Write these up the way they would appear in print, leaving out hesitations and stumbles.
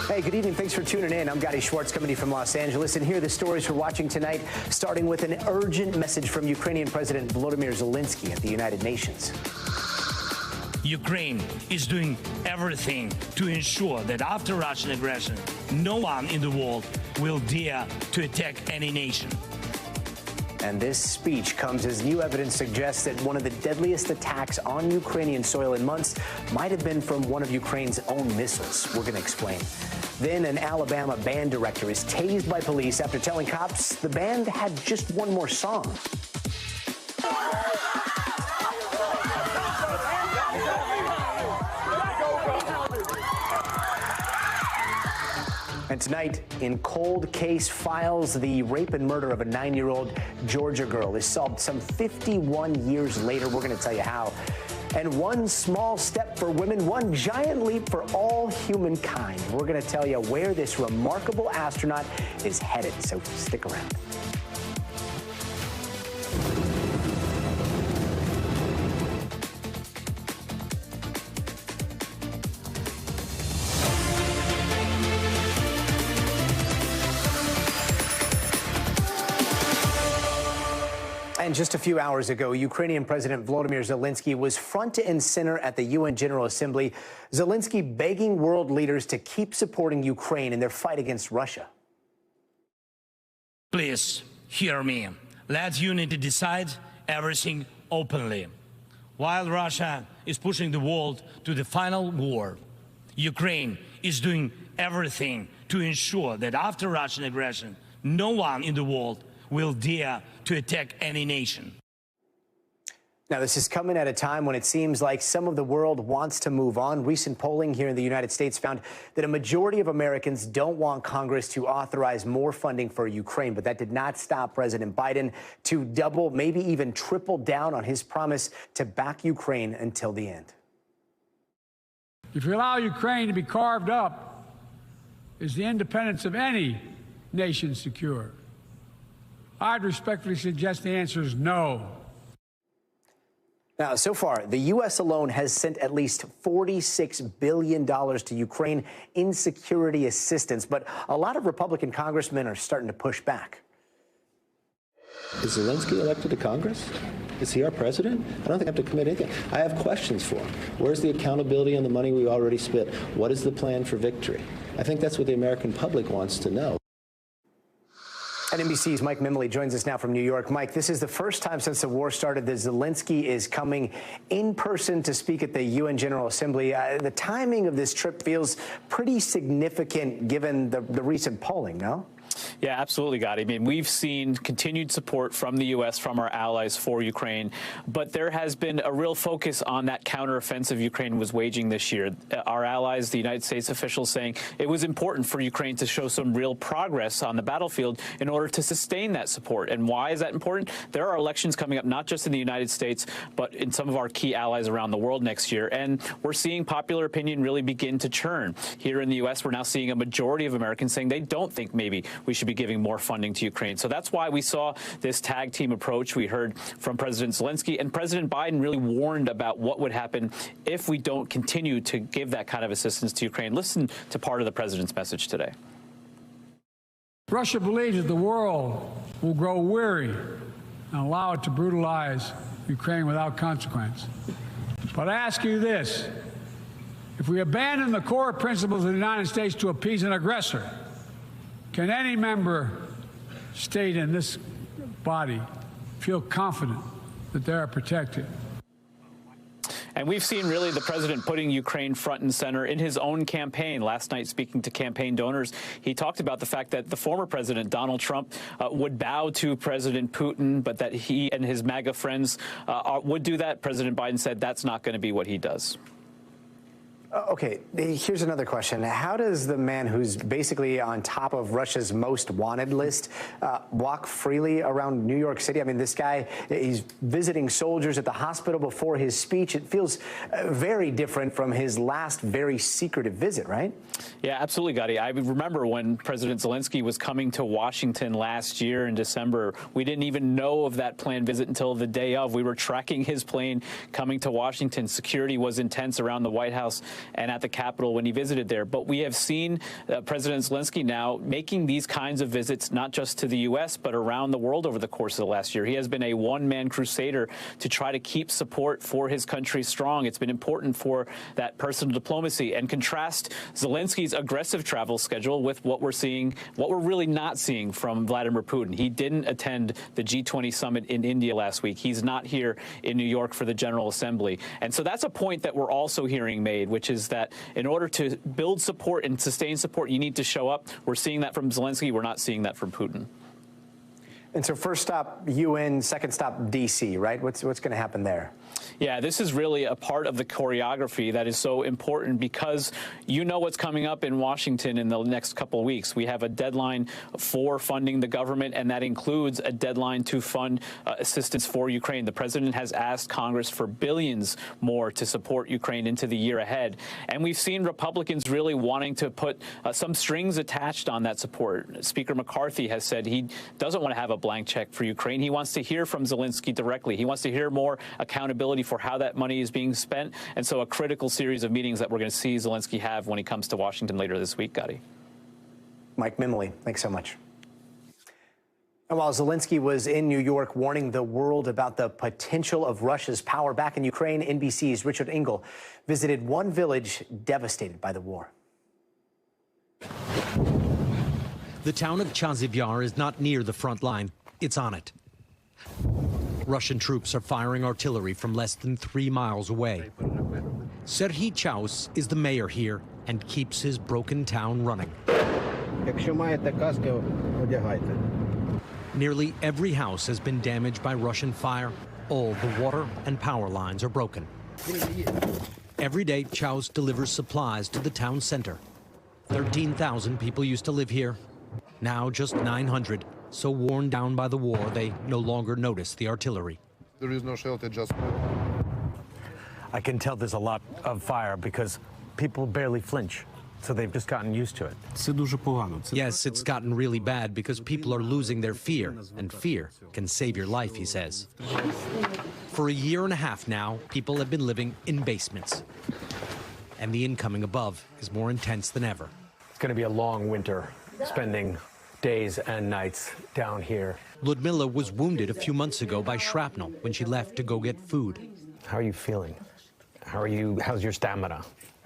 Hey, good evening. Thanks for tuning in. I'm Gadi Schwartz coming to you from Los Angeles. And here are the stories we're watching tonight, starting with an urgent message from Ukrainian President Volodymyr Zelenskyy at the United Nations. Ukraine is doing everything to ensure that after Russian aggression, no one in the world will dare to attack any nation. And this speech comes as new evidence suggests that one of the deadliest attacks on Ukrainian soil in months might have been from one of Ukraine's own missiles. We're going to explain. Then an Alabama band director is tased by police after telling cops the band had just one more song. And tonight, in cold case files, the rape and murder of a 9-year-old Georgia girl is solved some 51 years later. We're going to tell you how. And one small step for women, one giant leap for all humankind. We're going to tell you where this remarkable astronaut is headed, so stick around. And just a few hours ago, Ukrainian President Volodymyr Zelenskyy was front and center at the UN General Assembly. Zelenskyy begging world leaders to keep supporting Ukraine in their fight against Russia. Please hear me. Let unity decide everything openly. While Russia is pushing the world to the final war, Ukraine is doing everything to ensure that after Russian aggression, no one in the world will dare to attack any nation. Now, this is coming at a time when it seems like some of the world wants to move on. Recent polling here in the United States found that a majority of Americans don't want Congress to authorize more funding for Ukraine, but that did not stop President Biden to double, maybe even triple down on his promise to back Ukraine until the end. If you allow Ukraine to be carved up, is the independence of any nation secure? I'd respectfully suggest the answer is no. Now, so far, the U.S. alone has sent at least $46 billion to Ukraine in security assistance, but a lot of Republican congressmen are starting to push back. Is Zelenskyy elected to Congress? Is he our president? I don't think I have to commit anything. I have questions for him. Where's the accountability on the money we already spent? What is the plan for victory? I think that's what the American public wants to know. And NBC's Mike Mimley joins us now from New York. Mike, this is the first time since the war started that Zelenskyy is coming in person to speak at the UN General Assembly. The timing of this trip feels pretty significant given the recent polling, no? Yeah, absolutely, Gadi. I mean, we've seen continued support from the U.S., from our allies for Ukraine, but there has been a real focus on that counteroffensive Ukraine was waging this year. Our allies, the United States officials saying it was important for Ukraine to show some real progress on the battlefield in order to sustain that support. And why is that important? There are elections coming up, not just in the United States, but in some of our key allies around the world next year. And we're seeing popular opinion really begin to churn. Here in the U.S., we're now seeing a majority of Americans saying they don't think maybe we should be giving more funding to Ukraine. So that's why we saw this tag team approach. We heard from President Zelenskyy, and President Biden really warned about what would happen if we don't continue to give that kind of assistance to Ukraine. Listen to part of the president's message today. Russia believes that the world will grow weary and allow it to brutalize Ukraine without consequence. But I ask you this: if we abandon the core principles of the United States to appease an aggressor, can any member state in this body feel confident that they are protected? And we've seen really the president putting Ukraine front and center in his own campaign. Last night, speaking to campaign donors, he talked about the fact that the former president, Donald Trump, would bow to President Putin, but that he and his MAGA friends would do that. President Biden said that's not going to be what he does. Okay, here's another question. How does the man who's basically on top of Russia's most wanted list walk freely around New York City? I mean, this guy, he's visiting soldiers at the hospital before his speech. It feels very different from his last very secretive visit, right? Yeah, absolutely, Gadi. I remember when President Zelenskyy was coming to Washington last year in December. We didn't even know of that planned visit until the day of. We were tracking his plane coming to Washington. Security was intense around the White House. and at the Capitol when he visited there. But we have seen President Zelenskyy now making these kinds of visits, not just to the U.S., but around the world over the course of the last year. He has been a one-man crusader to try to keep support for his country strong. It's been important for that personal diplomacy. And contrast Zelenskyy's aggressive travel schedule with what we're seeing, what we're really not seeing from Vladimir Putin. He didn't attend the G20 summit in India last week. He's not here in New York for the General Assembly. And so that's a point that we're also hearing made, which is that in order to build support and sustain support, you need to show up. We're seeing that from Zelenskyy. We're not seeing that from Putin. And so first stop UN, second stop D.C., right? What's going to happen there? Yeah, this is really a part of the choreography that is so important because you know what's coming up in Washington in the next couple of weeks. We have a deadline for funding the government, and that includes a deadline to fund assistance for Ukraine. The president has asked Congress for billions more to support Ukraine into the year ahead. And we've seen Republicans really wanting to put some strings attached on that support. Speaker McCarthy has said he doesn't want to have a blank check for Ukraine. He wants to hear from Zelenskyy directly. He wants to hear more accountability for how that money is being spent. And so a critical series of meetings that we're going to see Zelenskyy have when he comes to Washington later this week, Gadi. Mike Mimley, thanks so much. And while Zelenskyy was in New York warning the world about the potential of Russia's power back in Ukraine, NBC's Richard Engel visited one village devastated by the war. The town of Chasiv is not near the front line. It's on it. Russian troops are firing artillery from less than 3 miles away. Sergio is the mayor here and keeps his broken town running. Nearly every house has been damaged by Russian fire. All the water and power lines are broken. Every day, Chaus delivers supplies to the town center. 13,000 people used to live here. Now just 900, so worn down by the war, they no longer notice the artillery. There is no shelter, just... I can tell there's a lot of fire because people barely flinch, so they've just gotten used to it. Yes, it's gotten really bad because people are losing their fear, and fear can save your life, he says. For a year and a half now, people have been living in basements. And the incoming above is more intense than ever. It's going to be a long winter, spending days and nights down here. Ludmila was wounded a few months ago by shrapnel when she left to go get food. How are you feeling? How's your stamina?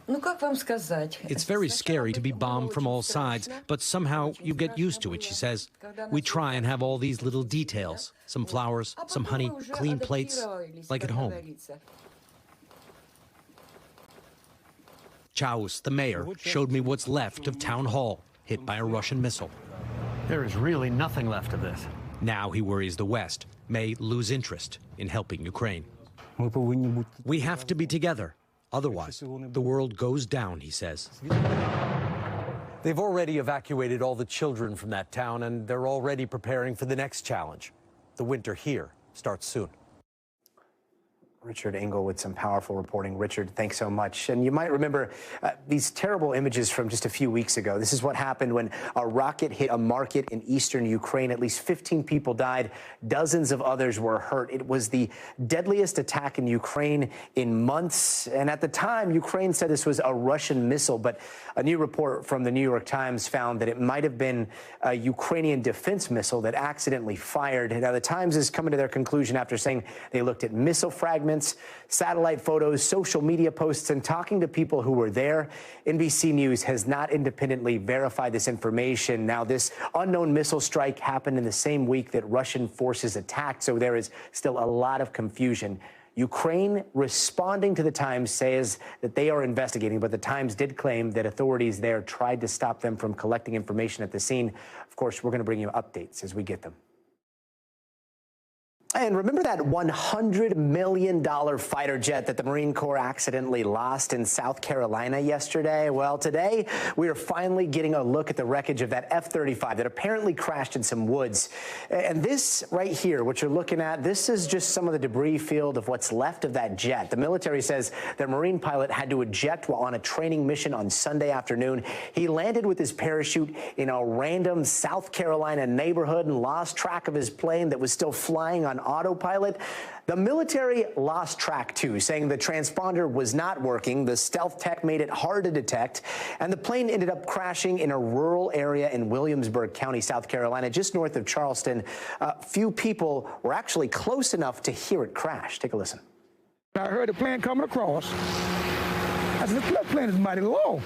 It's very scary to be bombed from all sides, but somehow you get used to it, she says. We try and have all these little details, some flowers, some honey, clean plates, like at home. Chaus, the mayor, showed me what's left of Town Hall, hit by a Russian missile. There is really nothing left of this. Now he worries the West may lose interest in helping Ukraine. We have to be together. Otherwise, the world goes down, he says. They've already evacuated all the children from that town, and they're already preparing for the next challenge. The winter here starts soon. Richard Engel with some powerful reporting. Richard, thanks so much. And you might remember these terrible images from just a few weeks ago. This is what happened when a rocket hit a market in eastern Ukraine. At least 15 people died. Dozens of others were hurt. It was the deadliest attack in Ukraine in months. And at the time, Ukraine said this was a Russian missile. But a new report from the New York Times found that it might have been a Ukrainian defense missile that accidentally fired. Now, the Times is coming to their conclusion after saying they looked at missile fragments, satellite photos, social media posts, and talking to people who were there. NBC News has not independently verified this information. Now, this unknown missile strike happened in the same week that Russian forces attacked, so there is still a lot of confusion. Ukraine, responding to the Times, says that they are investigating, but the Times did claim that authorities there tried to stop them from collecting information at the scene. Of course, we're going to bring you updates as we get them. And remember that $100 million fighter jet that the Marine Corps accidentally lost in South Carolina yesterday? Well, today we are finally getting a look at the wreckage of that F-35 that apparently crashed in some woods. And this right here, what you're looking at, this is just some of the debris field of what's left of that jet. The military says the Marine pilot had to eject while on a training mission on Sunday afternoon. He landed with his parachute in a random South Carolina neighborhood and lost track of his plane that was still flying on on autopilot. The military lost track, too, saying the transponder was not working. The stealth tech made it hard to detect, and the plane ended up crashing in a rural area in Williamsburg County, South Carolina, just north of Charleston. Few people were actually close enough to hear it crash. Take a listen. I heard the plane coming across. I said, the plane is mighty low.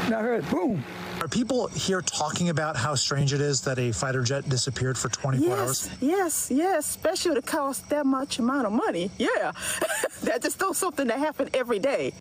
And I heard boom. Are people here talking about how strange it is that a fighter jet disappeared for 24 hours? Yes, especially to cost that much amount of money. Yeah, that's just something that happens every day.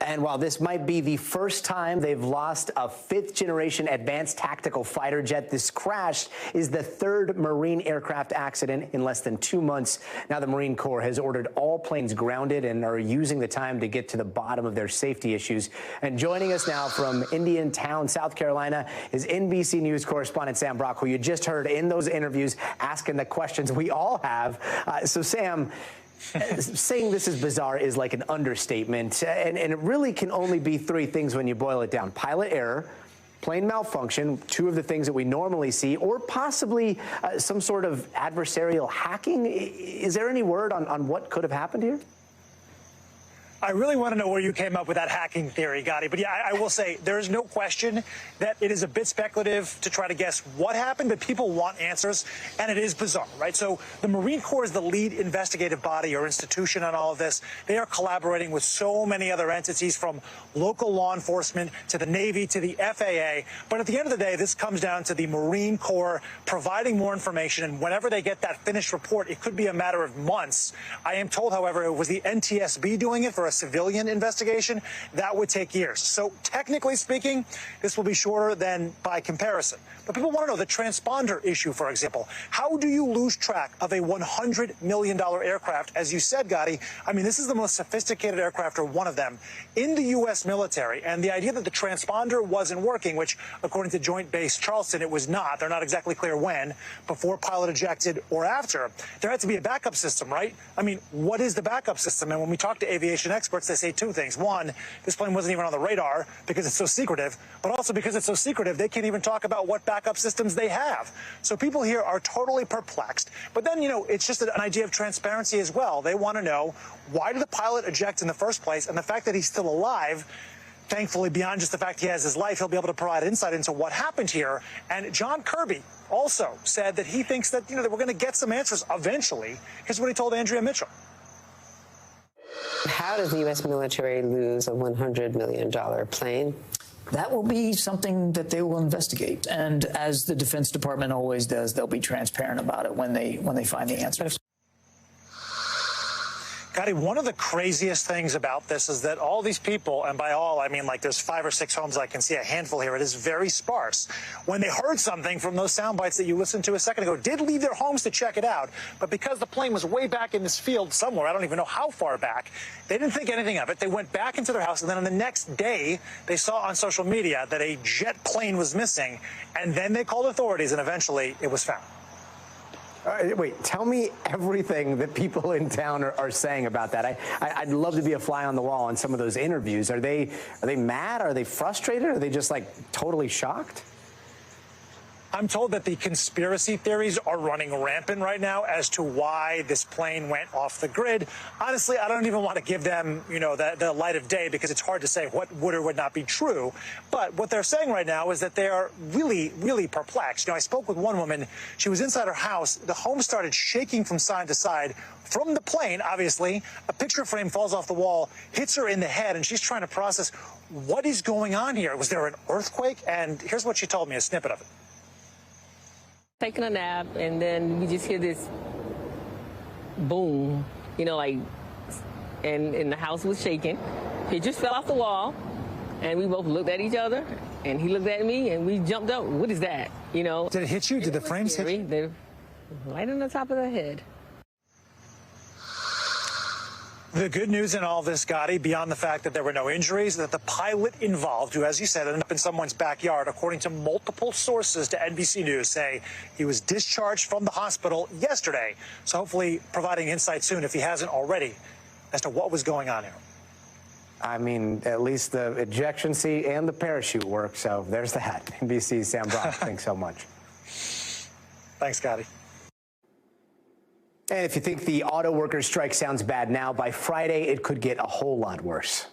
And while this might be the first time they've lost a fifth-generation advanced tactical fighter jet, this crash is the third Marine aircraft accident in less than 2 months. Now the Marine Corps has ordered all planes grounded and are using the time to get to the bottom of their safety issues. And joining us now from Indiantown, South Carolina, is NBC News correspondent Sam Brock, who you just heard in those interviews asking the questions we all have. So, Sam, saying this is bizarre is like an understatement, and it really can only be three things when you boil it down: pilot error, plane malfunction, two of the things that we normally see, or possibly some sort of adversarial hacking. Is there any word on what could have happened here? I really want to know where you came up with that hacking theory, Gadi. But yeah, I will say there is no question that it is a bit speculative to try to guess what happened, but people want answers, and it is bizarre, right? So the Marine Corps is the lead investigative body or institution on all of this. They are collaborating with so many other entities, from local law enforcement to the Navy to the FAA. But at the end of the day, this comes down to the Marine Corps providing more information, and whenever they get that finished report, it could be a matter of months. I am told, however, it was the NTSB doing it for a civilian investigation. That would take years. So technically speaking, this will be shorter than by comparison. But people want to know the transponder issue, for example. How do you lose track of a $100 million aircraft? As you said, Gadi, I mean, this is the most sophisticated aircraft, or one of them, in the U.S. military. And the idea that the transponder wasn't working, which according to Joint Base Charleston, it was not. They're not exactly clear when, before pilot ejected or after. There had to be a backup system, right? I mean, what is the backup system? And when we talk to aviation experts, they say two things. One, this plane wasn't even on the radar because it's so secretive, but also because it's so secretive, they can't even talk about what backup systems they have. So people here are totally perplexed. But then, you know, it's just an idea of transparency as well. They want to know, why did the pilot eject in the first place? And the fact that he's still alive, thankfully, beyond just the fact he has his life, he'll be able to provide insight into what happened here. And John Kirby also said that he thinks that, you know, that we're going to get some answers eventually. Here's what he told Andrea Mitchell. How does the U.S. military lose a $100 million plane? That will be something that they will investigate. And as the Defense Department always does, they'll be transparent about it when they find the answers. Gadi, one of the craziest things about this is that all these people, and by all, I mean like there's 5 or 6 homes, I can see a handful here, it is very sparse. When they heard something from those sound bites that you listened to a second ago, did leave their homes to check it out. But because the plane was way back in this field somewhere, I don't even know how far back, they didn't think anything of it. They went back into their house, and then on the next day, they saw on social media that a jet plane was missing, and then they called authorities, and eventually it was found. Wait, tell me everything that people in town are saying about that. I'd love to be a fly on the wall in some of those interviews. Are they mad? Are they frustrated? Are they just like totally shocked? I'm told that the conspiracy theories are running rampant right now as to why this plane went off the grid. Honestly, I don't even want to give them, you know, the light of day, because it's hard to say what would or would not be true. But what they're saying right now is that they are really, really perplexed. You know, I spoke with one woman. She was inside her house. The home started shaking from side to side. From the plane, obviously, a picture frame falls off the wall, hits her in the head, and she's trying to process what is going on here. Was there an earthquake? And here's what she told me, a snippet of it. Taking a nap, and then you just hear this boom, you know, like, and the house was shaking. Pictures fell off the wall, and we both looked at each other, and he looked at me, and we jumped up. What is that? You know? Did it hit you? Did the frames hit you? They're right on the top of the head. The good news in all this, Gadi, beyond the fact that there were no injuries, that the pilot involved, who, as you said, ended up in someone's backyard, according to multiple sources to NBC News, say he was discharged from the hospital yesterday. So hopefully providing insight soon, if he hasn't already, as to what was going on here. I mean, at least the ejection seat and the parachute work, so there's that. NBC's Sam Brock, thanks so much. Thanks, Gadi. And if you think the auto workers strike sounds bad now, by Friday it could get a whole lot worse.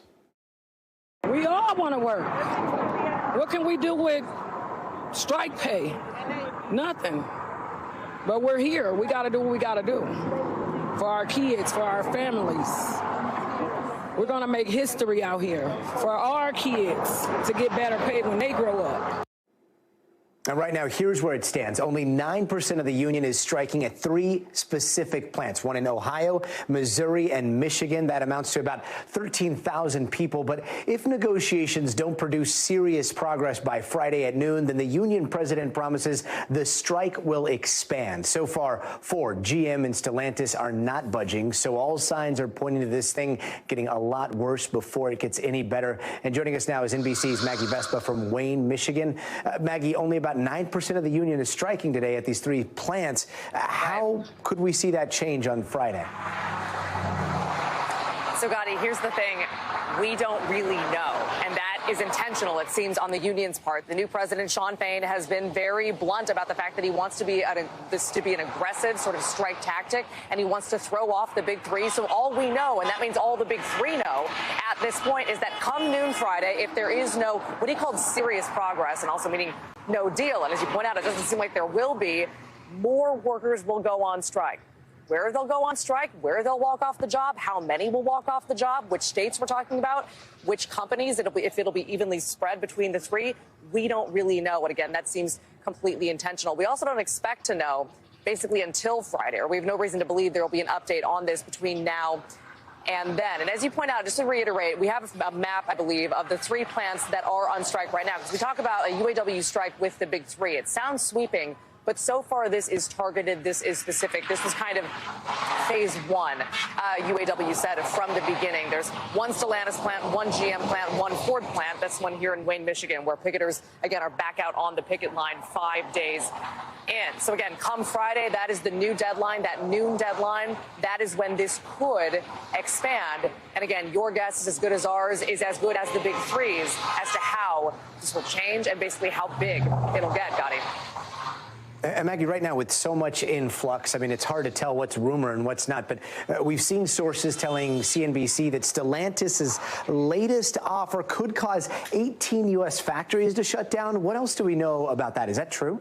We all want to work. What can we do with strike pay? Nothing. But we're here. We got to do what we got to do for our kids, for our families. We're going to make history out here for our kids to get better paid when they grow up. And right now, here's where it stands. Only 9% of the union is striking at 3 specific plants, one in Ohio, Missouri, and Michigan. That amounts to about 13,000 people. But if negotiations don't produce serious progress by Friday at noon, then the union president promises the strike will expand. So far, Ford, GM, and Stellantis are not budging. So all signs are pointing to this thing getting a lot worse before it gets any better. And joining us now is NBC's Maggie Vespa from Wayne, Michigan. Maggie, only about 9% of the union is striking today at these 3 plants. How could we see that change on Friday? So, Gadi, here's the thing. We don't really know, and that is intentional, it seems, on the union's part. The new president, Sean Fain, has been very blunt about the fact that he wants this to be an aggressive sort of strike tactic, and he wants to throw off the big 3. So all we know, and that means all the big 3 know at this point, is that come noon Friday, if there is no, what he called serious progress, and also meaning no deal, and as you point out, it doesn't seem like there will be, more workers will go on strike. Where they'll go on strike, where they'll walk off the job, how many will walk off the job, which states we're talking about, which companies, if it'll be evenly spread between the 3, we don't really know. And again, that seems completely intentional. We also don't expect to know basically until Friday, or we have no reason to believe there will be an update on this between now and then. And as you point out, just to reiterate, we have a map, I believe, of the 3 plants that are on strike right now. Because we talk about a UAW strike with the big 3. It sounds sweeping, but so far this is targeted, this is specific. This was kind of phase 1, UAW said from the beginning. There's 1 Stellantis plant, 1 GM plant, 1 Ford plant. That's one here in Wayne, Michigan, where picketers, again, are back out on the picket line 5 days in. So again, come Friday, that is the new deadline, that noon deadline. That is when this could expand. And again, your guess is as good as ours, is as good as the big 3s as to how this will change and basically how big it'll get, Gadi. And Maggie, right now with so much in flux, I mean, it's hard to tell what's rumor and what's not, but we've seen sources telling CNBC that Stellantis' latest offer could cause 18 U.S. factories to shut down. What else do we know about that? Is that true?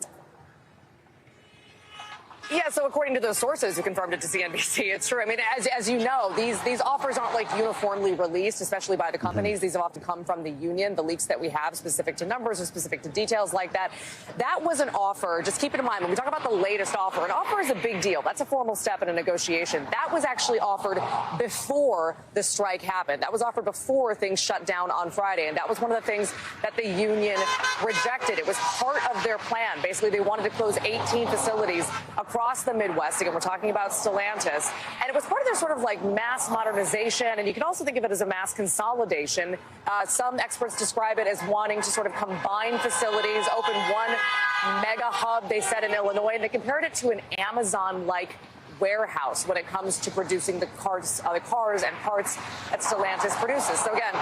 Yeah, so according to those sources who confirmed it to CNBC, it's true. I mean, as you know, these offers aren't like uniformly released, especially by the companies. These have often come from the union, the leaks that we have specific to numbers or specific to details like that. That was an offer. Just keep it in mind, when we talk about the latest offer, an offer is a big deal. That's a formal step in a negotiation. That was actually offered before the strike happened. That was offered before things shut down on Friday. And that was one of the things that the union rejected. It was part of their plan. Basically, they wanted to close 18 facilities across the Midwest. Again, we're talking about Stellantis. And it was part of their sort of like mass modernization. And you can also think of it as a mass consolidation. Some experts describe it as wanting to sort of combine facilities, open one mega hub, they said, in Illinois. And they compared it to an Amazon-like warehouse when it comes to producing the cars and parts that Stellantis produces. So again,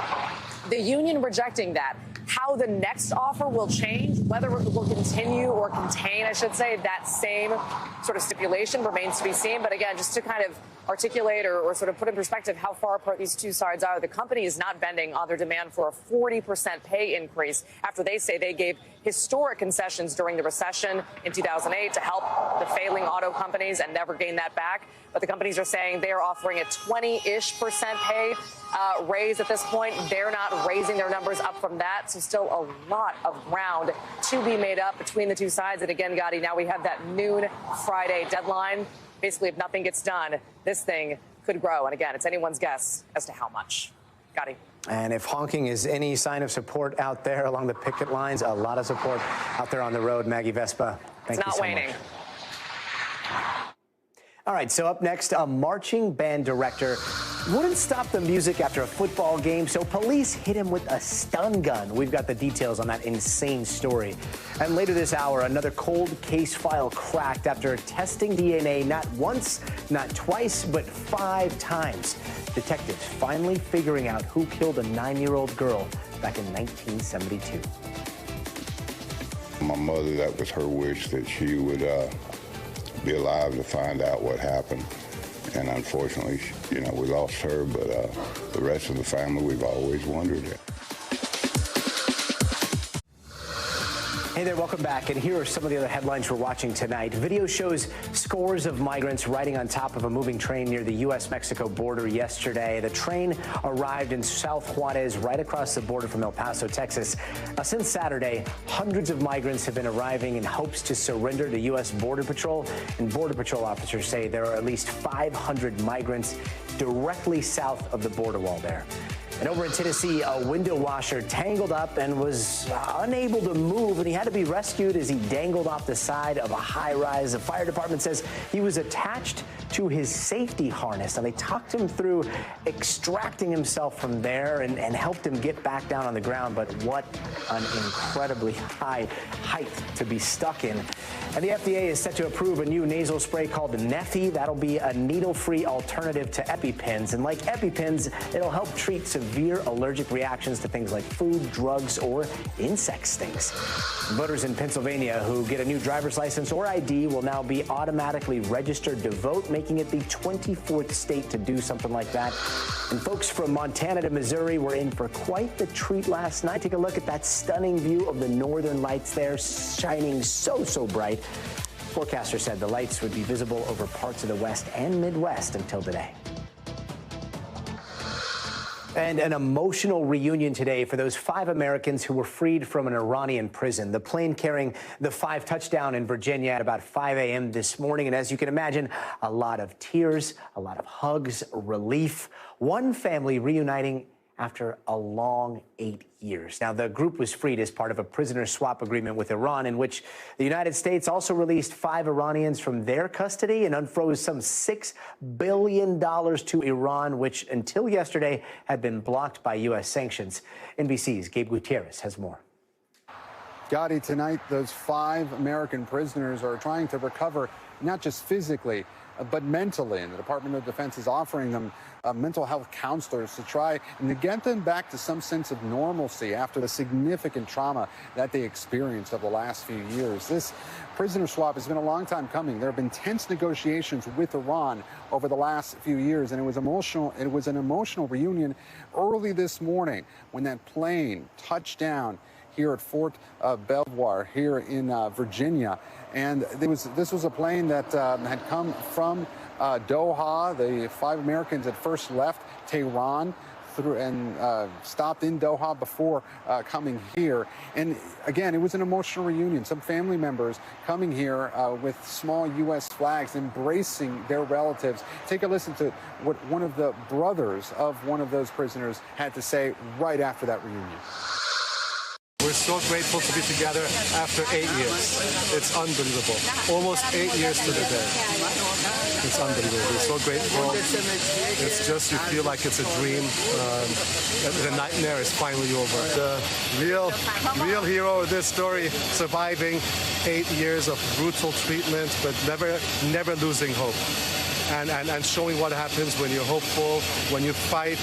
the union rejecting that. How the next offer will change, whether it will continue or contain, I should say, that same sort of stipulation remains to be seen. But again, just to kind of articulate or sort of put in perspective how far apart these two sides are, the company is not bending on their demand for a 40% pay increase after they say they gave historic concessions during the recession in 2008 to help the failing auto companies and never gain that back. But the companies are saying they are offering a 20-ish% pay raise at this point. They're not raising their numbers up from that. So still a lot of ground to be made up between the two sides. And again, Gadi, now we have that noon Friday deadline. Basically, if nothing gets done, this thing could grow. And again, it's anyone's guess as to how much. Gadi. And if honking is any sign of support out there along the picket lines, a lot of support out there on the road. Maggie Vespa, thank you so much. It's not waning. All right, so up next, a marching band director wouldn't stop the music after a football game, so police hit him with a stun gun. We've got the details on that insane story. And later this hour, another cold case file cracked after testing DNA not once, not twice, but 5 times. Detectives finally figuring out who killed a 9-year-old girl back in 1972. My mother, that was her wish, that she would be alive to find out what happened. And unfortunately, you know, we lost her, but the rest of the family, we've always wondered it. Hey there, welcome back. And here are some of the other headlines we're watching tonight. Video shows scores of migrants riding on top of a moving train near the U.S.-Mexico border yesterday. The train arrived in South Juarez, right across the border from El Paso, Texas. Since Saturday, hundreds of migrants have been arriving in hopes to surrender to U.S. Border Patrol. And Border Patrol officers say there are at least 500 migrants directly south of the border wall there. And over in Tennessee, a window washer tangled up and was unable to move, and he had to be rescued as he dangled off the side of a high-rise. The fire department says he was attached to his safety harness, and they talked him through extracting himself from there and helped him get back down on the ground. But what an incredibly high height to be stuck in. And the FDA is set to approve a new nasal spray called Neffy. That'll be a needle-free alternative to EpiPens. And like EpiPens, it'll help treat severe allergic reactions to things like food, drugs, or insect stings. Voters in Pennsylvania who get a new driver's license or ID will now be automatically registered to vote, making it the 24th state to do something like that. And folks from Montana to Missouri were in for quite the treat last night. Take a look at that stunning view of the northern lights there, shining so bright. Forecasters said the lights would be visible over parts of the West and Midwest until today. And an emotional reunion today for those 5 Americans who were freed from an Iranian prison. The plane carrying the 5 touchdown in Virginia at about 5 a.m. this morning. And as you can imagine, a lot of tears, a lot of hugs, relief. One family reuniting after a long 8 years. Now, the group was freed as part of a prisoner swap agreement with Iran, in which the United States also released 5 Iranians from their custody and unfroze some $6 billion to Iran, which until yesterday had been blocked by U.S. sanctions. NBC's Gabe Gutierrez has more. Gadi, tonight, those 5 American prisoners are trying to recover, not just physically, but mentally. And the Department of Defense is offering them mental health counselors to try and to get them back to some sense of normalcy after the significant trauma that they experienced over the last few years. This prisoner swap has been a long time coming. There have been tense negotiations with Iran over the last few years, and it was emotional. It was an emotional reunion early this morning when that plane touched down here at Fort Belvoir here in Virginia. And this was a plane that had come from Doha. The 5 Americans had first left Tehran through and stopped in Doha before coming here. And again, it was an emotional reunion. Some family members coming here with small U.S. flags, embracing their relatives. Take a listen to what one of the brothers of one of those prisoners had to say right after that reunion. We're so grateful to be together after 8 years. It's unbelievable. Almost 8 years to the day. It's unbelievable. We're so grateful. It's just, you feel like it's a dream. The nightmare is finally over. The real hero of this story, surviving 8 years of brutal treatment, but never losing hope. And showing what happens when you're hopeful, when you fight.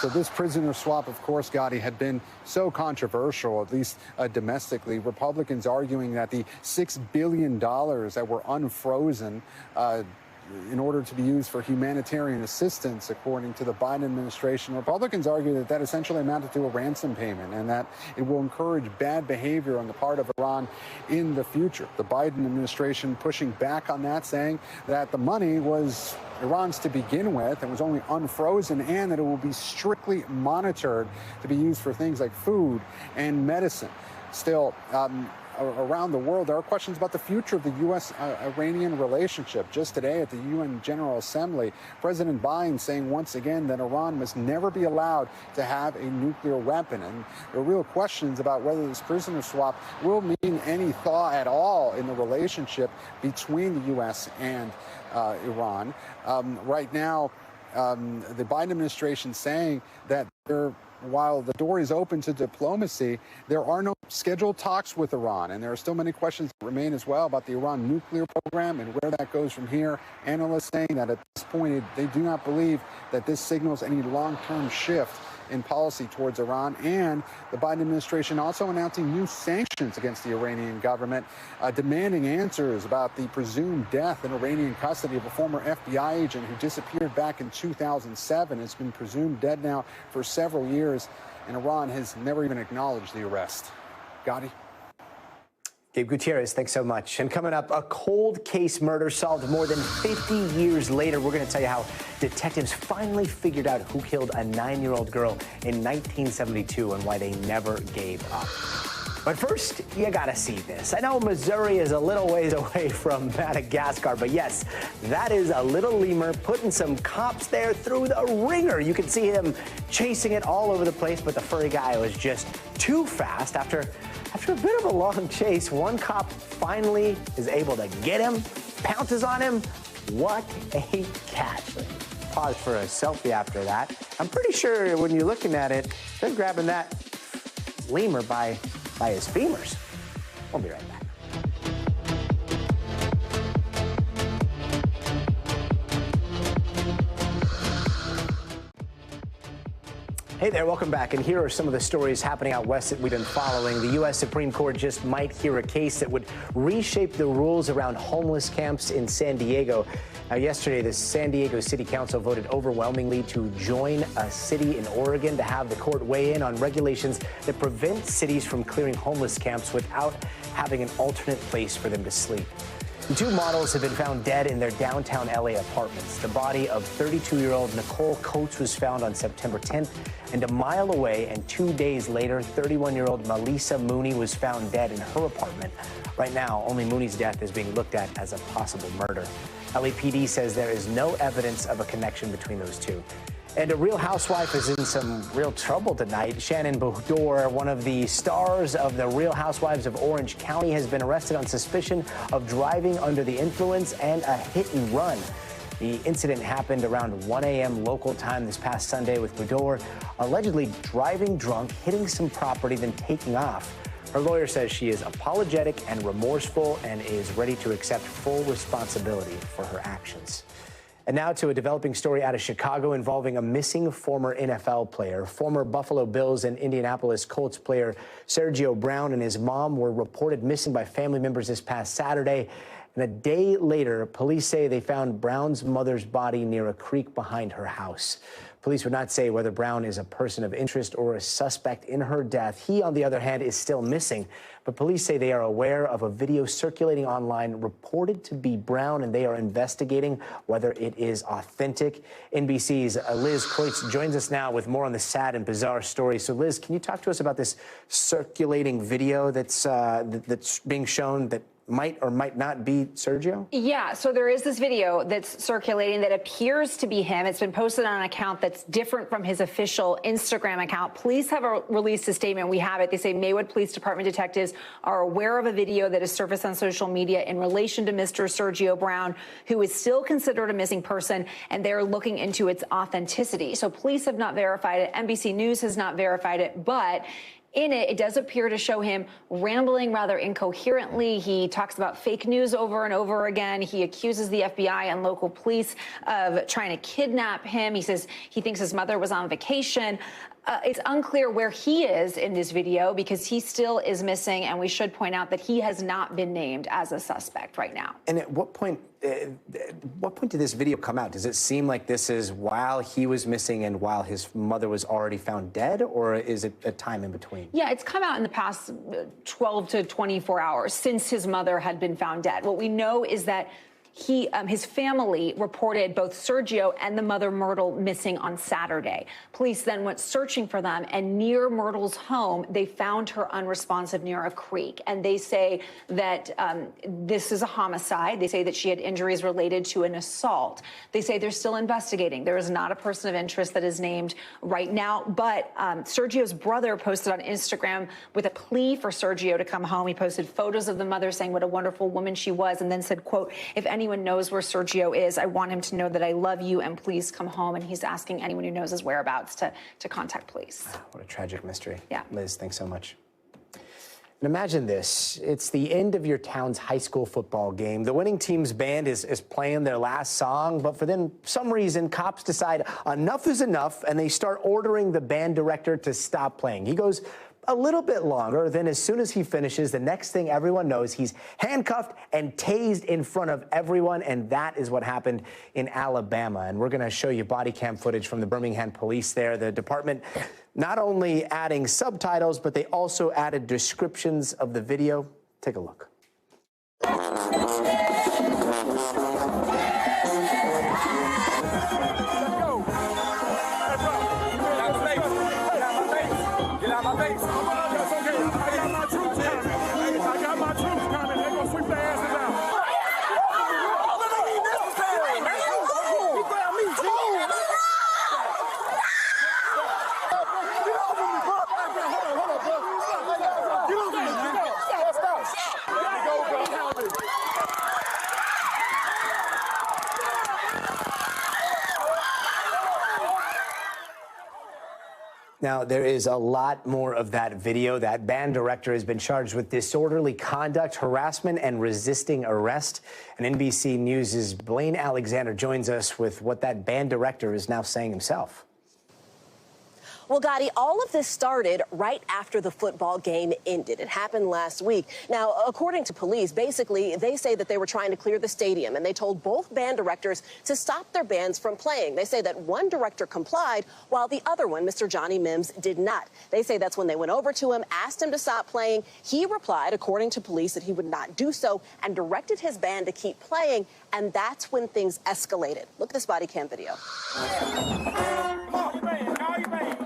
So this prisoner swap, of course, Gadi, had been so controversial, at least domestically. Republicans arguing that the $6 billion that were unfrozen in order to be used for humanitarian assistance, according to the Biden administration. Republicans argue that that essentially amounted to a ransom payment and that it will encourage bad behavior on the part of Iran in the future. The Biden administration pushing back on that, saying that the money was Iran's to begin with and was only unfrozen, and that it will be strictly monitored to be used for things like food and medicine. Still, around the world, there are questions about the future of the U.S.-Iranian relationship. Just today at the UN General Assembly, President Biden saying once again that Iran must never be allowed to have a nuclear weapon. And there are real questions about whether this prisoner swap will mean any thaw at all in the relationship between the U.S. and Iran. Right now, the Biden administration saying that while the door is open to diplomacy, there are no scheduled talks with Iran. And there are still many questions that remain as well about the Iran nuclear program and where that goes from here. Analysts saying that at this point, they do not believe that this signals any long-term shift in policy towards Iran, and the Biden administration also announcing new sanctions against the Iranian government, demanding answers about the presumed death in Iranian custody of a former FBI agent who disappeared back in 2007. It's been presumed dead now for several years, and Iran has never even acknowledged the arrest. Gadi? Gabe Gutierrez, thanks so much. And coming up, a cold case murder solved more than 50 years later. We're going to tell you how detectives finally figured out who killed a 9-year-old girl in 1972 and why they never gave up. But first, you got to see this. I know Missouri is a little ways away from Madagascar, but yes, that is a little lemur putting some cops there through the ringer. You can see him chasing it all over the place, but the furry guy was just too fast. After a bit of a long chase, one cop finally is able to get him, pounces on him. What a catch. Pause for a selfie after that. I'm pretty sure when you're looking at it, they're grabbing that lemur by his femurs. We'll be right back. Hey there, welcome back. And here are some of the stories happening out west that we've been following. The U.S. Supreme Court just might hear a case that would reshape the rules around homeless camps in San Diego. Now, yesterday, the San Diego City Council voted overwhelmingly to join a city in Oregon to have the court weigh in on regulations that prevent cities from clearing homeless camps without having an alternate place for them to sleep. The two models have been found dead in their downtown LA apartments. The body of 32-year-old Nicole Coates was found on September 10th, and a mile away and 2 days later, 31-year-old Melissa Mooney was found dead in her apartment. Right now, only Mooney's death is being looked at as a possible murder. LAPD says there is no evidence of a connection between those two. And a Real Housewife is in some real trouble tonight. Shannon Bodor, one of the stars of the Real Housewives of Orange County, has been arrested on suspicion of driving under the influence and a hit and run. The incident happened around 1 a.m. local time this past Sunday, with Bodor allegedly driving drunk, hitting some property, then taking off. Her lawyer says she is apologetic and remorseful and is ready to accept full responsibility for her actions. And now to a developing story out of Chicago involving a missing former NFL player. Former Buffalo Bills and Indianapolis Colts player Sergio Brown and his mom were reported missing by family members this past Saturday. And a day later, police say they found Brown's mother's body near a creek behind her house. Police would not say whether Brown is a person of interest or a suspect in her death. He, on the other hand, is still missing. But police say they are aware of a video circulating online reported to be Brown, and they are investigating whether it is authentic. NBC's Liz Kreutz joins us now with more on the sad and bizarre story. So, Liz, can you talk to us about this circulating video that's being shown that might or might not be Sergio? Yeah, so there is this video that's circulating that appears to be him. It's been posted on an account that's different from his official Instagram account. Police have released a statement. We have it. They say Maywood Police Department detectives are aware of a video that has surfaced on social media in relation to Mr. Sergio Brown, who is still considered a missing person, and they're looking into its authenticity. So police have not verified it. NBC News has not verified it, but in it, it does appear to show him rambling rather incoherently. He talks about fake news over and over again. He accuses the FBI and local police of trying to kidnap him. He says he thinks his mother was on vacation. It's unclear where he is in this video because he still is missing, and we should point out that he has not been named as a suspect right now. And at what point did this video come out? Does it seem like this is while he was missing and while his mother was already found dead, or is it a time in between? Yeah, it's come out in the past 12 to 24 hours since his mother had been found dead. What we know is that his family reported both Sergio and the mother Myrtle missing on Saturday. Police then went searching for them, and near Myrtle's home, they found her unresponsive near a creek. And they say that this is a homicide. They say that she had injuries related to an assault. They say they're still investigating. There is not a person of interest that is named right now, but Sergio's brother posted on Instagram with a plea for Sergio to come home. He posted photos of the mother saying what a wonderful woman she was, and then said, quote, "If anyone knows where Sergio is, I want him to know that I love you and please come home." And he's asking anyone who knows his whereabouts to contact police. What a tragic mystery. Yeah. Liz, thanks so much. And imagine this. It's the end of your town's high school football game. The winning team's band is playing their last song, but for some reason, cops decide enough is enough, and they start ordering the band director to stop playing. He goes a little bit longer. Then as soon as he finishes, the next thing everyone knows, he's handcuffed and tased in front of everyone. And that is what happened in Alabama. And we're going to show you body cam footage from the Birmingham police there. The department not only adding subtitles, but they also added descriptions of the video. Take a look. Now, there is a lot more of that video. That band director has been charged with disorderly conduct, harassment, and resisting arrest. And NBC News' Blaine Alexander joins us with what that band director is now saying himself. Well, Gadi, all of this started right after the football game ended. It happened last week. Now, according to police, basically, they say that they were trying to clear the stadium, and they told both band directors to stop their bands from playing. They say that one director complied, while the other one, Mr. Johnny Mims, did not. They say that's when they went over to him, asked him to stop playing. He replied, according to police, that he would not do so and directed his band to keep playing, and that's when things escalated. Look at this body cam video. Come on, you man. Call your man.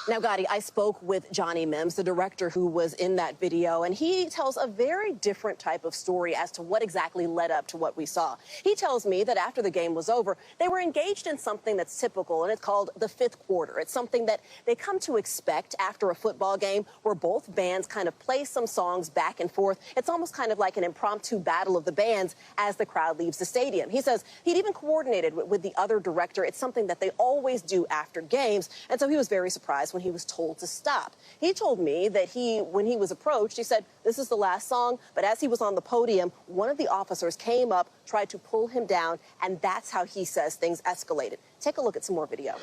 Now, Gadi, I spoke with Johnny Mims, the director who was in that video, and he tells a very different type of story as to what exactly led up to what we saw. He tells me that after the game was over, they were engaged in something that's typical, and it's called the fifth quarter. It's something that they come to expect after a football game where both bands kind of play some songs back and forth. It's almost kind of like an impromptu battle of the bands as the crowd leaves the stadium. He says he'd even coordinated with the other director. It's something that they always do after games, and so he was very surprised when he was told to stop. He told me that when he was approached, he said, this is the last song, but as he was on the podium, one of the officers came up, tried to pull him down, and that's how he says things escalated. Take a look at some more video.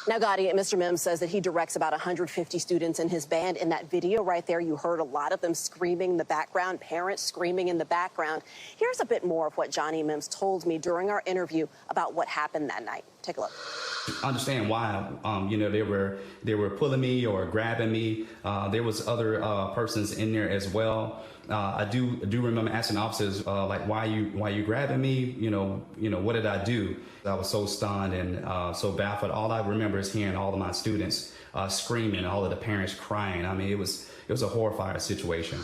Now, Gadi, Mr. Mims says that he directs about 150 students in his band. In that video right there, you heard a lot of them screaming in the background, parents screaming in the background. Here's a bit more of what Johnny Mims told me during our interview about what happened that night. Take a look. I understand why, they were pulling me or grabbing me. There was other persons in there as well. I do remember asking officers like, why you grabbing me? What did I do? I was so stunned and so baffled. All I remember is hearing all of my students screaming, all of the parents crying. I mean, it was a horrifying situation.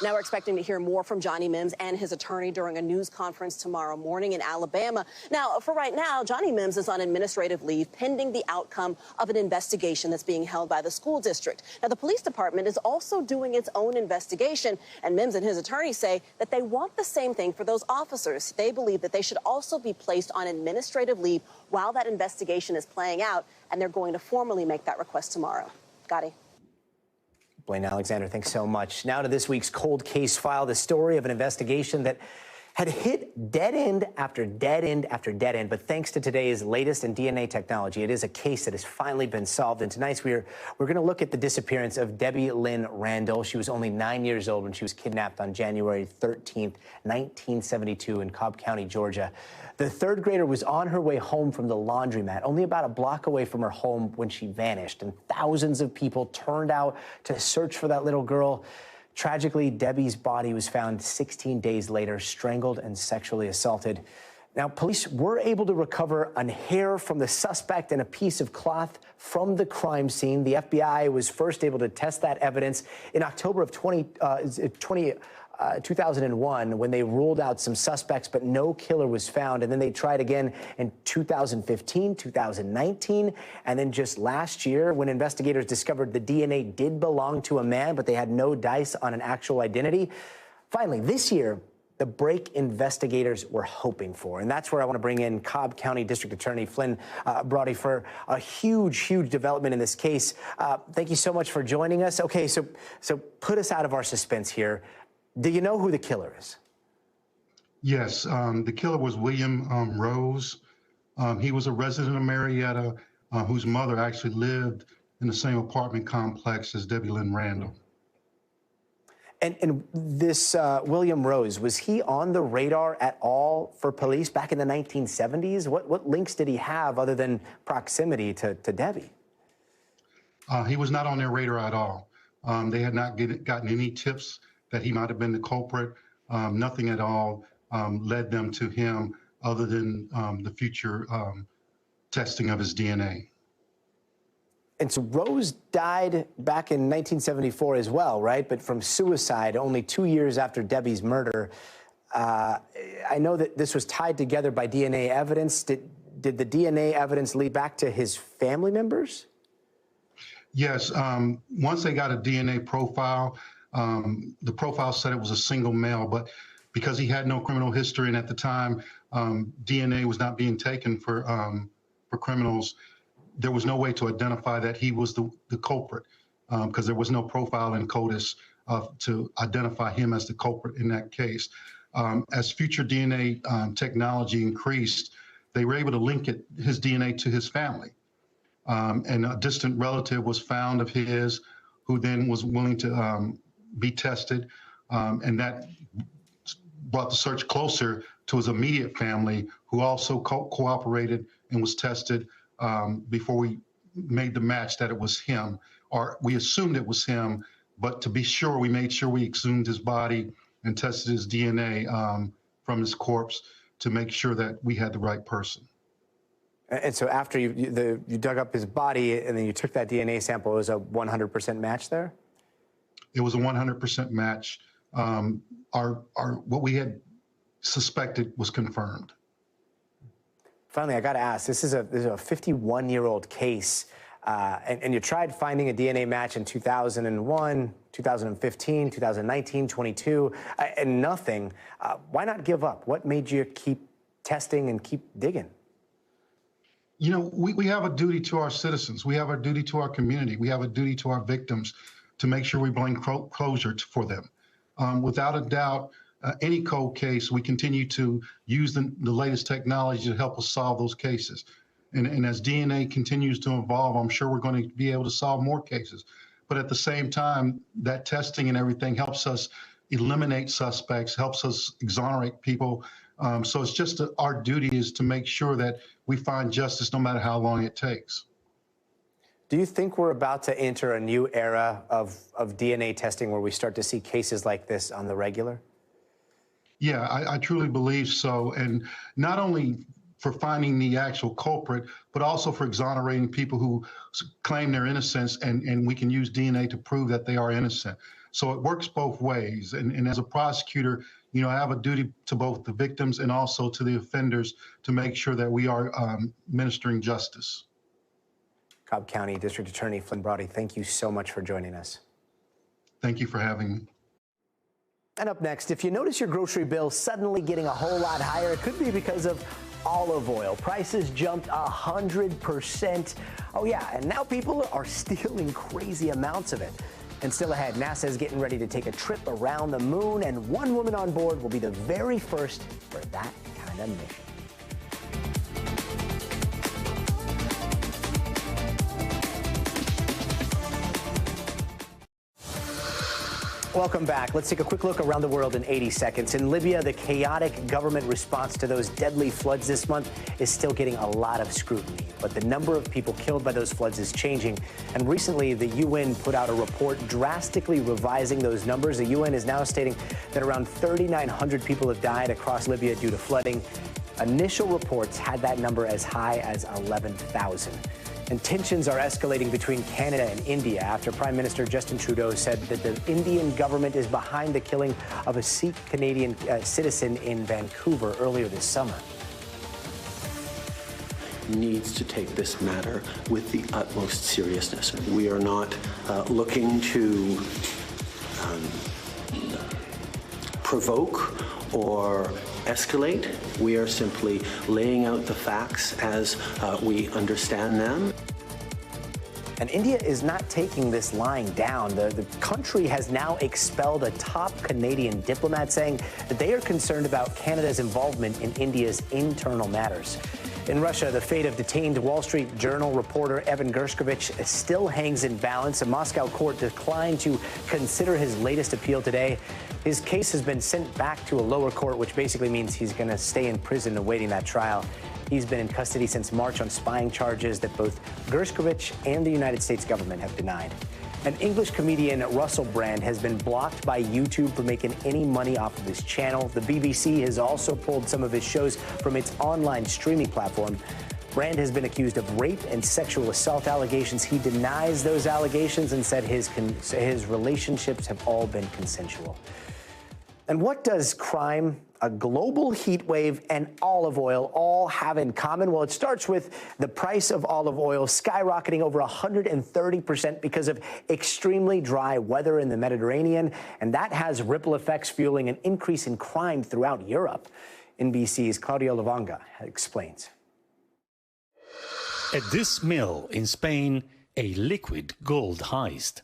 Now we're expecting to hear more from Johnny Mims and his attorney during a news conference tomorrow morning in Alabama. Now, for right now, Johnny Mims is on administrative leave pending the outcome of an investigation that's being held by the school district. Now, the police department is also doing its own investigation, and Mims and his attorney say that they want the same thing for those officers. They believe that they should also be placed on administrative leave while that investigation is playing out, and they're going to formally make that request tomorrow. Gadi. Blaine Alexander, thanks so much. Now to this week's cold case file, the story of an investigation that had hit dead end after dead end after dead end. But thanks to today's latest in DNA technology, it is a case that has finally been solved. And tonight we're going to look at the disappearance of Debbie Lynn Randall. She was only 9 years old when she was kidnapped on January 13th, 1972 in Cobb County, Georgia. The third grader was on her way home from the laundromat, only about a block away from her home when she vanished. And thousands of people turned out to search for that little girl. Tragically, Debbie's body was found 16 days later, strangled and sexually assaulted. Now, police were able to recover a hair from the suspect and a piece of cloth from the crime scene. The FBI was first able to test that evidence in October of 2001 when they ruled out some suspects, but no killer was found. And then they tried again in 2015, 2019, and then just last year when investigators discovered the DNA did belong to a man, but they had no dice on an actual identity. Finally, this year, the break investigators were hoping for. And that's where I want to bring in Cobb County District Attorney Flynn Brody for a huge development in this case. Thank you so much for joining us. Okay, so put us out of our suspense here. Do you know who the killer is? Yes, the killer was William Rose. He was a resident of Marietta whose mother actually lived in the same apartment complex as Debbie Lynn Randall. And this William Rose, was he on the radar at all for police back in the 1970s? What links did he have other than proximity to Debbie? He was not on their radar at all. They had not gotten any tips that he might have been the culprit. Nothing at all led them to him other than the future testing of his DNA. And so Rose died back in 1974 as well, right? But from suicide only 2 years after Debbie's murder. I know that this was tied together by DNA evidence. Did the DNA evidence lead back to his family members? Yes. Once they got a DNA profile, the profile said it was a single male, but because he had no criminal history and at the time DNA was not being taken for criminals, there was no way to identify that he was the culprit because there was no profile in CODIS to identify him as the culprit in that case. As future DNA technology increased, they were able to link his DNA to his family. And a distant relative was found of his who then was willing to be tested. And that brought the search closer to his immediate family, who also cooperated and was tested before we made the match that it was him, or we assumed it was him, but to be sure, we made sure we exhumed his body and tested his DNA from his corpse to make sure that we had the right person. And so after you dug up his body and then you took that DNA sample, it was a 100% match there? It was a 100% match. What we had suspected was confirmed. Finally, I got to ask, this is a 51-year-old case, and you tried finding a DNA match in 2001, 2015, 2019, 22, and nothing. Why not give up? What made you keep testing and keep digging? You know, we have a duty to our citizens. We have a duty to our community. We have a duty to our victims to make sure we bring closure for them. Without a doubt, any cold case, we continue to use the latest technology to help us solve those cases. And as DNA continues to evolve, I'm sure we're going to be able to solve more cases. But at the same time, that testing and everything helps us eliminate suspects, helps us exonerate people. So it's just our duty is to make sure that we find justice no matter how long it takes. Do you think we're about to enter a new era of DNA testing where we start to see cases like this on the regular? Yeah, I truly believe so. And not only for finding the actual culprit, but also for exonerating people who claim their innocence, and we can use DNA to prove that they are innocent. So it works both ways. And as a prosecutor, you know, I have a duty to both the victims and also to the offenders to make sure that we are administering justice. Cobb County District Attorney Flynn Brody, thank you so much for joining us. Thank you for having me. And up next, if you notice your grocery bill suddenly getting a whole lot higher, it could be because of olive oil. Prices jumped 100%. Oh yeah, and now people are stealing crazy amounts of it. And still ahead, NASA is getting ready to take a trip around the moon, and one woman on board will be the very first for that kind of mission. Welcome back. Let's take a quick look around the world in 80 seconds. In Libya, the chaotic government response to those deadly floods this month is still getting a lot of scrutiny. But the number of people killed by those floods is changing. And recently, the UN put out a report drastically revising those numbers. The UN is now stating that around 3,900 people have died across Libya due to flooding. Initial reports had that number as high as 11,000. And tensions are escalating between Canada and India after Prime Minister Justin Trudeau said that the Indian government is behind the killing of a Sikh Canadian citizen in Vancouver earlier this summer. Needs to take this matter with the utmost seriousness. We are not looking to provoke or escalate. We are simply laying out the facts as we understand them. And India is not taking this lying down. The country has now expelled a top Canadian diplomat, saying that they are concerned about Canada's involvement in India's internal matters. In Russia, the fate of detained Wall Street Journal reporter Evan Gershkovich still hangs in balance. A Moscow court declined to consider his latest appeal today. His case has been sent back to a lower court, which basically means he's going to stay in prison awaiting that trial. He's been in custody since March on spying charges that both Gershkovich and the United States government have denied. An English comedian, Russell Brand, has been blocked by YouTube for making any money off of his channel. The BBC has also pulled some of his shows from its online streaming platform. Brand has been accused of rape and sexual assault allegations. He denies those allegations and said his relationships have all been consensual. And what does crime, a global heat wave, and olive oil all have in common? Well, it starts with the price of olive oil skyrocketing over 130% because of extremely dry weather in the Mediterranean, and that has ripple effects fueling an increase in crime throughout Europe. NBC's Claudio Lavanga explains. At this mill in Spain, a liquid gold heist.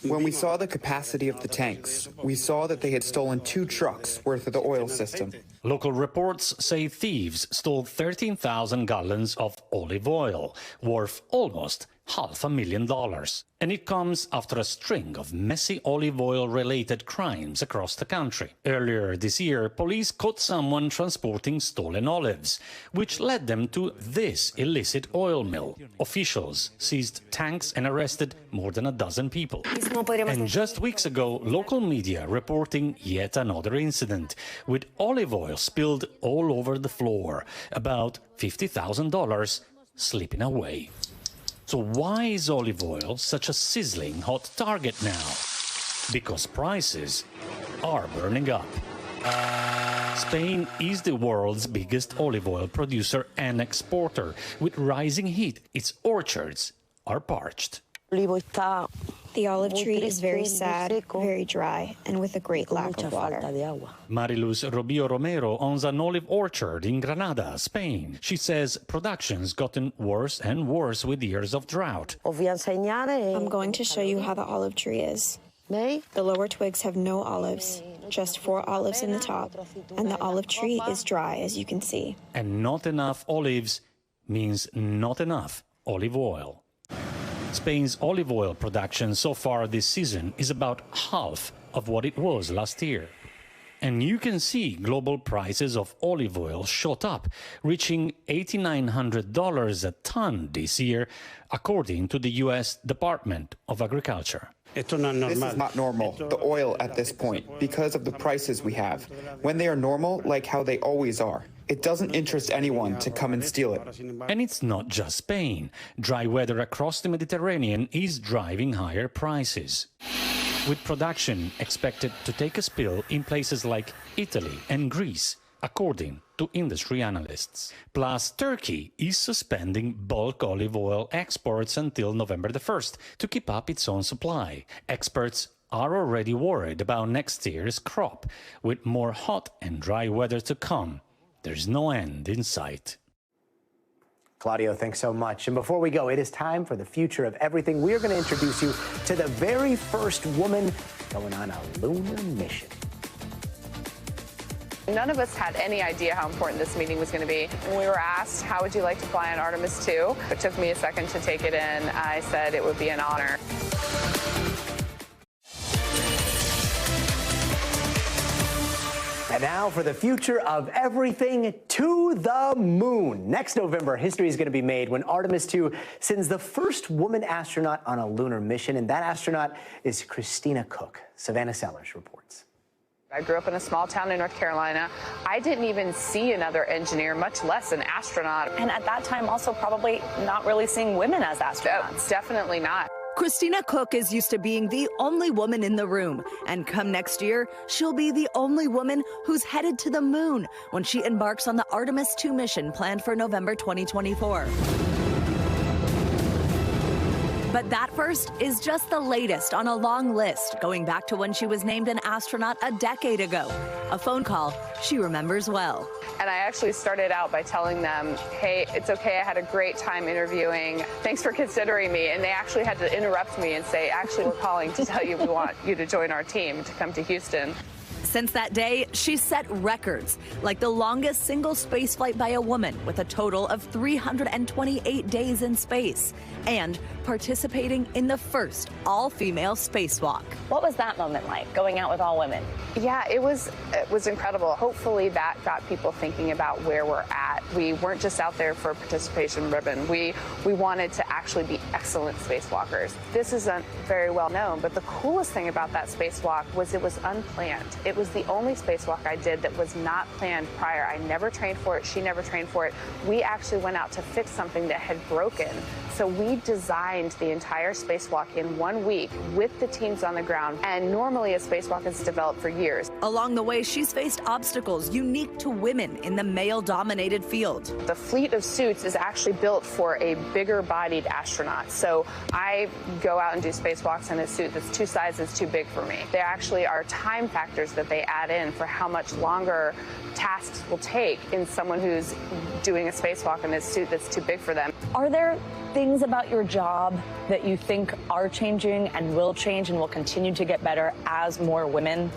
When we saw the capacity of the tanks, we saw that they had stolen 2 trucks worth of the oil system. Local reports say thieves stole 13,000 gallons of olive oil, worth almost $500,000. And it comes after a string of messy olive oil-related crimes across the country. Earlier this year, police caught someone transporting stolen olives, which led them to this illicit oil mill. Officials seized tanks and arrested more than a dozen people. And just weeks ago, local media reporting yet another incident, with olive oil spilled all over the floor, about $50,000 slipping away. So why is olive oil such a sizzling hot target now? Because prices are burning up. Spain is the world's biggest olive oil producer and exporter. With rising heat, its orchards are parched. The olive tree is very sad, very dry, and with a great lack of water. Mariluz Robio Romero owns an olive orchard in Granada, Spain. She says production's gotten worse and worse with years of drought. I'm going to show you how the olive tree is. The lower twigs have no olives, just 4 olives in the top, and the olive tree is dry, as you can see. And not enough olives means not enough olive oil. Spain's olive oil production so far this season is about half of what it was last year. And you can see global prices of olive oil shot up, reaching $8,900 a ton this year, according to the U.S. Department of Agriculture. This is not normal, the oil at this point, because of the prices we have. When they are normal, like how they always are, it doesn't interest anyone to come and steal it. And it's not just Spain. Dry weather across the Mediterranean is driving higher prices. with production expected to take a spill in places like Italy and Greece, according to industry analysts. Plus, Turkey is suspending bulk olive oil exports until November the 1st to keep up its own supply. Experts are already worried about next year's crop. With more hot and dry weather to come, there's no end in sight. Claudio, thanks so much. And before we go, it is time for the future of everything. We are going to introduce you to the very first woman going on a lunar mission. None of us had any idea how important this meeting was going to be. When we were asked, how would you like to fly on Artemis II? It took me a second to take it in. I said it would be an honor. And now for the future of everything, to the moon. Next November, history is going to be made when Artemis II sends the first woman astronaut on a lunar mission, and that astronaut is Christina Cook. Savannah Sellers reports. I grew up in a small town in North Carolina. I didn't even see another engineer, much less an astronaut. And at that time, also probably not really seeing women as astronauts. Definitely not. Christina Cook is used to being the only woman in the room. And come next year, she'll be the only woman who's headed to the moon when she embarks on the Artemis II mission planned for November 2024. But that first is just the latest on a long list, going back to when she was named an astronaut a decade ago. A phone call she remembers well. And I actually started out by telling them, hey, it's okay, I had a great time interviewing. Thanks for considering me. And they actually had to interrupt me and say, actually, we're calling to tell you we want you to join our team to come to Houston. Since that day, she's set records, like the longest single spaceflight by a woman with a total of 328 days in space, and participating in the first all-female spacewalk. What was that moment like, going out with all women? Yeah, it was incredible. Hopefully that got people thinking about where we're at. We weren't just out there for a participation ribbon. We wanted to actually be excellent spacewalkers. This isn't very well known, but the coolest thing about that spacewalk was it was unplanned. It was the only spacewalk I did that was not planned prior. I never trained for it. She never trained for it. We actually went out to fix something that had broken. So we designed the entire spacewalk in 1 week with the teams on the ground. And normally a spacewalk is developed for years. Along the way, she's faced obstacles unique to women in the male-dominated field. The fleet of suits is actually built for a bigger-bodied astronaut. So I go out and do spacewalks in a suit that's 2 sizes too big for me. There actually are time factors that they add in for how much longer tasks will take in someone who's doing a spacewalk in a suit that's too big for them. Are there things about your job that you think are changing and will change and will continue to get better as more women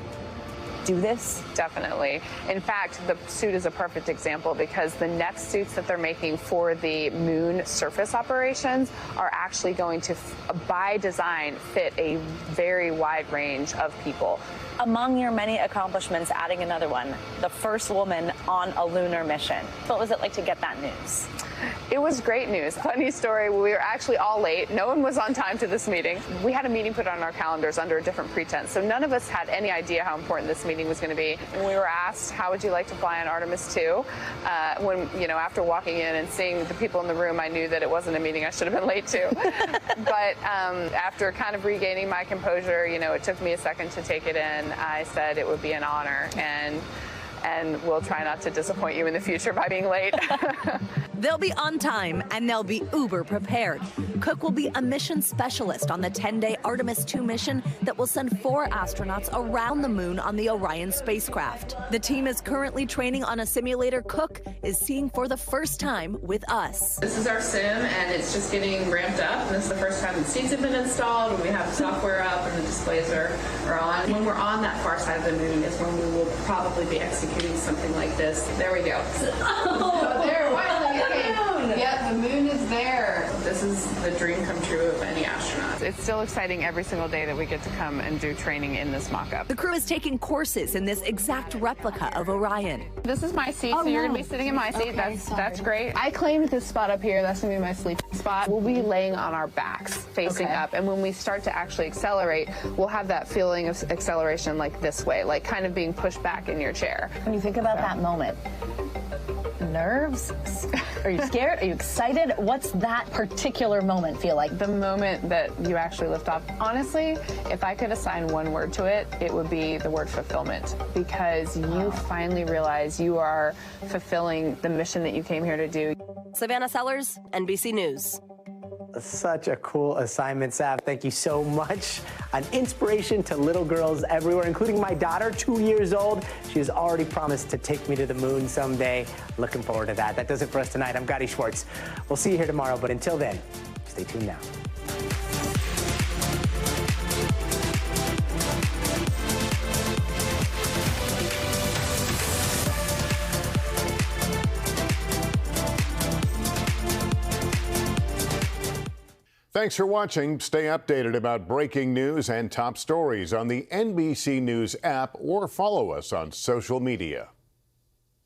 do this? Definitely. In fact, the suit is a perfect example because the next suits that they're making for the moon surface operations are actually going to, by design, fit a very wide range of people. Among your many accomplishments, adding another one, the first woman on a lunar mission. What was it like to get that news? It was great news. Funny story, we were actually all late. No one was on time to this meeting. We had a meeting put on our calendars under a different pretense, so none of us had any idea how important this meeting was going to be. When we were asked, how would you like to fly on Artemis II? After walking in and seeing the people in the room, I knew that it wasn't a meeting I should have been late to. But after kind of regaining my composure, it took me a second to take it in. I said it would be an honor, and we'll try not to disappoint you in the future by being late. They'll be on time, and they'll be uber prepared. Cook will be a mission specialist on the 10-day Artemis II mission that will send 4 astronauts around the moon on the Orion spacecraft. The team is currently training on a simulator Cook is seeing for the first time with us. This is our sim, and it's just getting ramped up. And this is the first time the seats have been installed, and we have the software up, and the displays are on. When we're on that far side of the moon is when we will probably be executing something like this. There we go. There, finally. Yep, the moon is there. This is the dream come true of any astronaut. It's still exciting every single day that we get to come and do training in this mock-up. The crew is taking courses in this exact replica of Orion. This is my seat, so you're going to be sitting in my seat. That's great. I claimed this spot up here. That's going to be my sleeping spot. We'll be laying on our backs, facing up, and when we start to actually accelerate, we'll have that feeling of acceleration like this way, like kind of being pushed back in your chair. When you think about that moment, nerves? Are you scared? Are you excited? What's that particular moment feel like? The moment that you actually lift off. Honestly, if I could assign one word to it, it would be the word fulfillment, because you finally realize you are fulfilling the mission that you came here to do. Savannah Sellers, NBC News. Such a cool assignment, Sav. Thank you so much. An inspiration to little girls everywhere, including my daughter, 2 years old. She has already promised to take me to the moon someday. Looking forward to that. That does it for us tonight. I'm Gadi Schwartz. We'll see you here tomorrow, but until then, stay tuned now. Thanks for watching. Stay updated about breaking news and top stories on the NBC News app or follow us on social media.